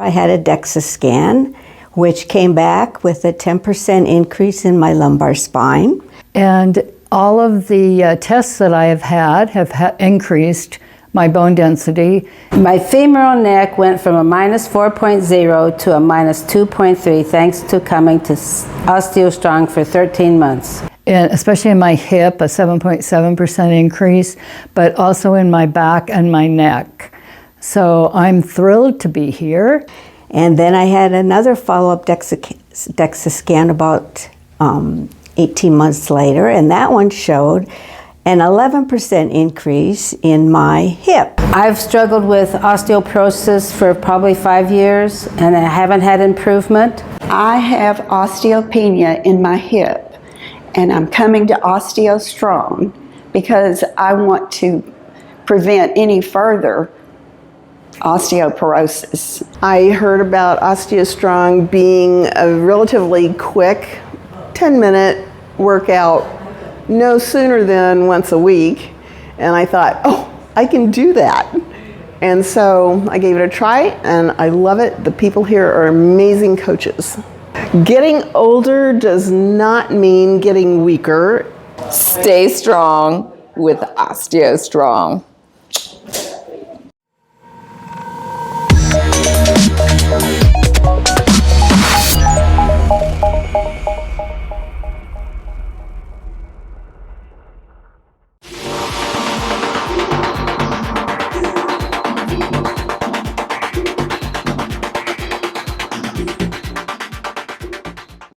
I had a DEXA scan, which came back with a 10% increase in my lumbar spine. And all of the tests that I have had increased my bone density. My femoral neck went from a -4.0 to a -2.3 thanks to coming to OsteoStrong for 13 months. And especially in my hip, a 7.7% increase, but also in my back and my neck. So I'm thrilled to be here. And then I had another follow-up DEXA scan about 18 months later, and that one showed an 11% increase in my hip. I've struggled with osteoporosis for probably 5 years, and I haven't had improvement. I have osteopenia in my hip, and I'm coming to OsteoStrong because I want to prevent any further osteoporosis. I heard about OsteoStrong being a relatively quick 10-minute workout, no sooner than once a week, and I thought, oh, I can do that. And so I gave it a try, and I love it. The people here are amazing coaches. Getting older does not mean getting weaker. Stay strong with OsteoStrong.